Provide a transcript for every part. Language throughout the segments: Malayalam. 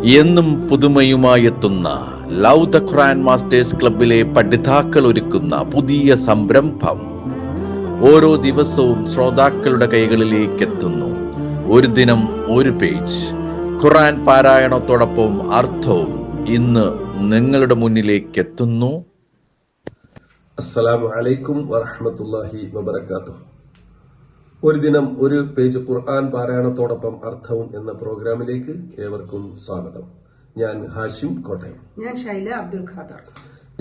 എന്നും പുതുമയുമായെത്തുന്ന ലവ് ദ ഖുർആൻ മാസ്റ്റേഴ്സ് ക്ലബിലെ പഠിതാക്കൾ ഒരുക്കുന്ന പുതിയ സംരംഭം ഓരോ ദിവസവും ശ്രോതാക്കളുടെ കൈകളിലേക്ക് എത്തുന്നു. ഒരു ദിനം ഒരു പേജ് ഖുർആൻ പാരായണത്തോടൊപ്പം അർത്ഥവും ഇന്ന് നിങ്ങളുടെ മുന്നിലേക്ക് എത്തുന്നു. അസ്സലാമു അലൈക്കും വറഹ്മത്തുള്ളാഹി വബറകാതുഹു. ഒരു ദിനം ഒരു പേജ് ഖുർആൻ പാരായണത്തോടൊപ്പം അർത്ഥവും എന്ന പ്രോഗ്രാമിലേക്ക് ഏവർക്കും സ്വാഗതം. ഞാൻ ഹാഷിം കോട്ടയം. ഞാൻ ഷൈല അബ്ദുൽ ഖാദർ.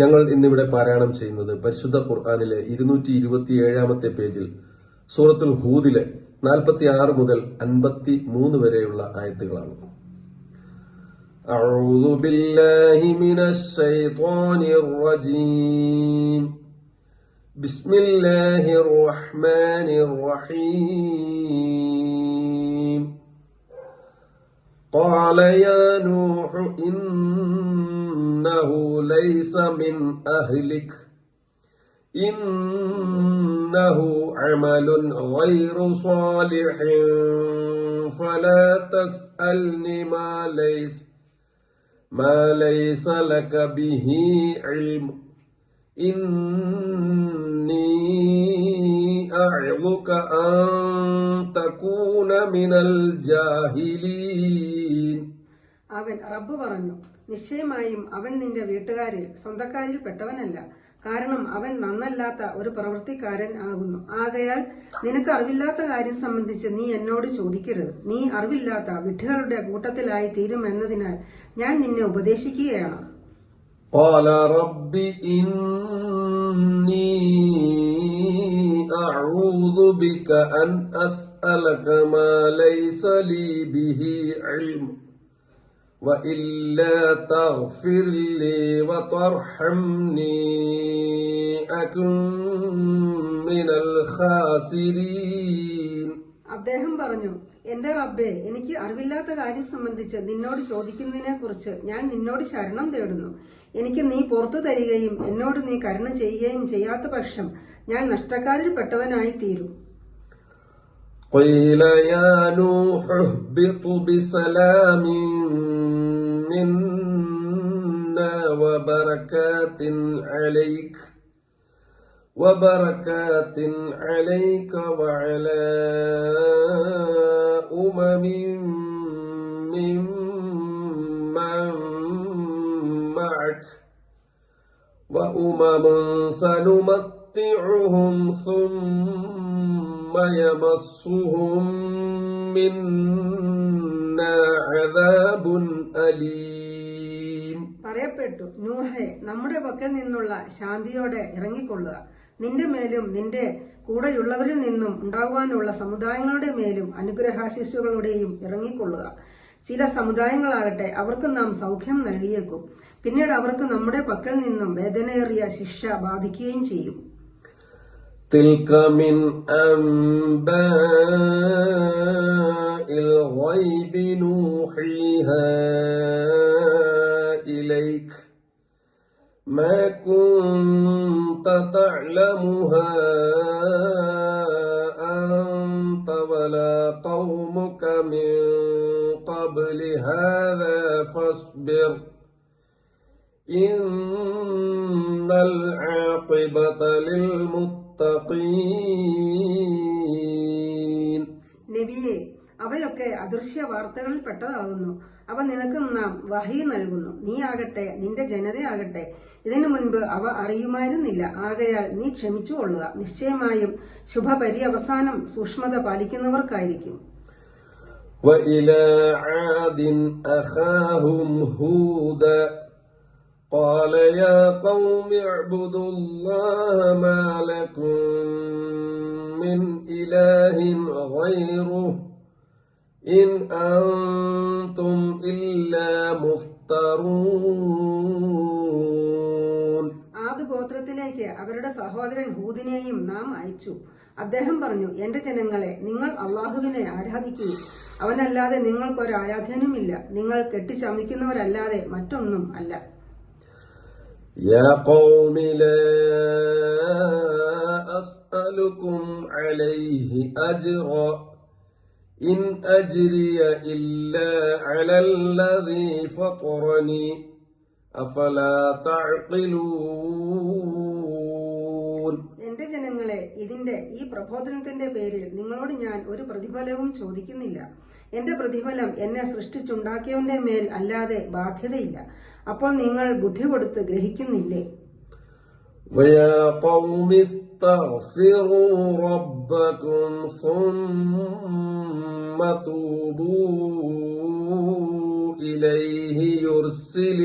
ഞങ്ങൾ ഇന്നിവിടെ പാരായണം ചെയ്യുന്നത് പരിശുദ്ധ ഖുർആനിലെ 227-ാമത്തെ പേജിൽ സൂറത്തുൽ ഹൂദിലെ 46 മുതൽ 53 വരെയുള്ള ആയത്തുകളാണ്. അഊദു ബില്ലാഹി മിനശ് ശൈത്വാനിർ റജീം. ബിസ്മില്ലാഹിർ റഹ്മാനിർ റഹീം. ഖാല യാ നൂഹ് ഇന്നഹു ലൈസ മിൻ അഹ്ലിക ഇന്നഹു അമലുൻ ഗൈറു സാലിഹിൻ ഫലാ തസ്അൽനി മാ ലൈസ ലക ബിഹി ഇൽം ഇന്നി അഅ്ളുക അൻ തകൂന മിനൽ ജാഹിലീൻ. അവൻ റബ്ബ് പറഞ്ഞു, നിശ്ചയമായും അവൻ നിന്റെ വീട്ടുകാരിൽ സ്വന്തക്കാരിൽ പെട്ടവനല്ല. കാരണം അവൻ നന്നല്ലാത്ത ഒരു പ്രവൃത്തിക്കാരൻ ആകുന്നു. ആകയാൽ നിനക്ക് അറിവില്ലാത്ത കാര്യം സംബന്ധിച്ച് നീ എന്നോട് ചോദിക്കരുത്. നീ അറിവില്ലാത്ത വിഡ്ഢികളുടെ കൂട്ടത്തിലായി തീരുമെന്നതിനാൽ ഞാൻ നിന്നെ ഉപദേശിക്കുകയാണ്. قال رب إني أعوذ بك أن أسألك ما ليس لي به علم وإلا تغفر لي وترحمني أكن من الخاسرين. അദ്ദേഹം പറഞ്ഞു, എന്റെ റബ്ബേ, എനിക്ക് അറിവില്ലാത്ത കാര്യം സംബന്ധിച്ച് നിന്നോട് ചോദിക്കുന്നതിനെ കുറിച്ച് ഞാൻ നിന്നോട് ശരണം തേടുന്നു. എനിക്ക് നീ പുറത്തു തരികയും എന്നോട് നീ കരുണ ചെയ്യുകയും ചെയ്യാത്ത പക്ഷം ഞാൻ നഷ്ടക്കാരിൽ പെട്ടവനായി തീരും. قيل يا نوح اهبط بسلام منا وبركات عليك وعلى ممن معك سنمتعهم ثم يمسهم منا عذاب أليم. പറയപ്പെട്ടു, നൂഹേ, നമ്മുടെ പക്കൽ നിന്നുള്ള ശാന്തിയോടെ ഇറങ്ങിക്കൊള്ളുക. നിന്റെ മേലും നിന്റെ കൂടെയുള്ളവരിൽ നിന്നും ഉണ്ടാകുവാനുള്ള സമുദായങ്ങളുടെ മേലും അനുഗ്രഹാശിസ്സുകളുടെയും ഇറങ്ങിക്കൊള്ളുക. ചില സമുദായങ്ങളാകട്ടെ അവർക്ക് നാം സൗഖ്യം നൽകിയേക്കും. പിന്നീട് അവർക്ക് നമ്മുടെ പക്കൽ നിന്നും വേദനയേറിയ ശിക്ഷ ബാധിക്കുകയും ചെയ്യും. تلك من أنباء الغيب نوحيها إليك ما كنت تعلمها أنت ولا قومك من قبل هذا فاصبر إن العاقبة للمتقين. നബിയെ, അവയൊക്കെ അദൃശ്യ വാർത്തകളിൽ പെട്ടതാകുന്നു. അവ നിനക്കും നാം വഹി നൽകുന്നു. നീ ആകട്ടെ നിന്റെ ജനതയാകട്ടെ ഇതിനു മുൻപ് അവ അറിയുമായിരുന്നില്ല. ആകയാൽ നീ ക്ഷമിച്ചുകൊള്ളുക. നിശ്ചയമായും ശുഭപര്യവസാനം സൂക്ഷ്മത പാലിക്കുന്നവർക്കായിരിക്കും. وإلى عاد أخاهم هودا قال يا قوم اعبدوا الله ما لكم من إله غيره إن أنتم إلا مفترون. ആദ് ഗോത്രത്തിലേക്ക് അവരുടെ സഹോദരൻ ഹൂദിനെയും നാം അയച്ചു. അദ്ദേഹം പറഞ്ഞു, എന്റെ ജനങ്ങളെ, നിങ്ങൾ അള്ളാഹുവിനെ ആരാധിക്കുകയും അവനല്ലാതെ നിങ്ങൾക്കൊരു ആരാധനയുമില്ല. നിങ്ങൾ കെട്ടിച്ചമിക്കുന്നവരല്ലാതെ മറ്റൊന്നും അല്ല. يا قوم لا أسألكم عليه أجرا إن أجري إلا على الذي فطرني أفلا تعقلون. എന്റെ ജനങ്ങളെ, ഇതിന്റെ ഈ പ്രബോധനത്തിന്റെ പേരിൽ നിങ്ങളോട് ഞാൻ ഒരു പ്രതിഫലവും ചോദിക്കുന്നില്ല. എന്റെ പ്രതിഫലം എന്നെ സൃഷ്ടിച്ചുണ്ടാക്കിയവന്റെ മേൽ അല്ലാതെ ബാധ്യതയില്ല. അപ്പോൾ നിങ്ങൾ ബുദ്ധി കൊടുത്ത് ഗ്രഹിക്കുന്നില്ലേ? ويا قوم استغفروا ربكم ثم توبوا إليه يرسل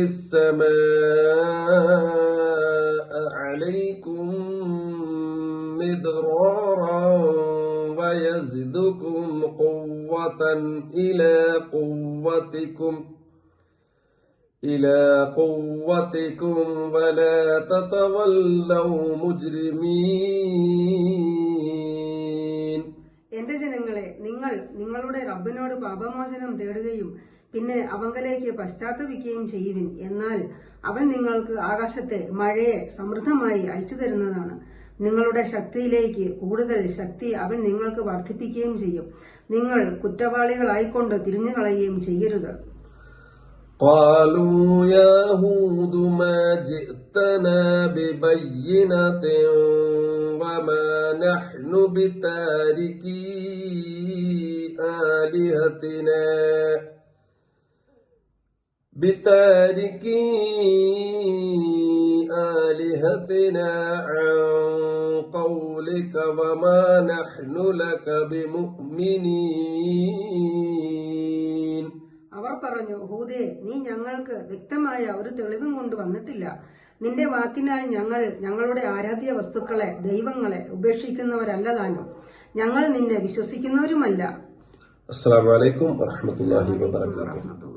السماء عليكم مدرارا ويزدكم قوة إلى قوتكم ولا تتولوا مجرمين. എന്റെ ജനങ്ങളെ, നിങ്ങൾ നിങ്ങളുടെ റബ്ബിനോട് പാപമോചനം തേടുകയും പിന്നെ അവങ്കലേക്ക് പശ്ചാത്തപിക്കുകയും ചെയ്യുവിൻ. എന്നാൽ അവൻ നിങ്ങൾക്ക് ആകാശത്തെ മഴയെ സമൃദ്ധമായി അയച്ചു തരുന്നതാണ്. നിങ്ങളുടെ ശക്തിയിലേക്ക് കൂടുതൽ ശക്തി അവൻ നിങ്ങൾക്ക് വർദ്ധിപ്പിക്കുകയും ചെയ്യും. നിങ്ങൾ കുറ്റവാളികളായിക്കൊണ്ട് തിരിഞ്ഞുകളയുകയും ചെയ്യരുത്. قالوا يا هود ما جئتنا ببينة وما نحن بتاركي آلهتنا عن قولك وما نحن لك بمؤمنين. അവർ പറഞ്ഞു, ഹൂദേ, നീ ഞങ്ങൾക്ക് വ്യക്തമായ ഒരു തെളിവും കൊണ്ട് വന്നിട്ടില്ല. നിന്റെ വാക്കിനാൽ ഞങ്ങൾ ഞങ്ങളുടെ ആരാധ്യ വസ്തുക്കളെ, ദൈവങ്ങളെ ഉപേക്ഷിക്കുന്നവരല്ലതാനും ഞങ്ങൾ നിന്നെ വിശ്വസിക്കുന്നവരുമല്ല. അസ്സലാമു അലൈക്കും വറഹ്മത്തുള്ളാഹി വബറകാതുഹു.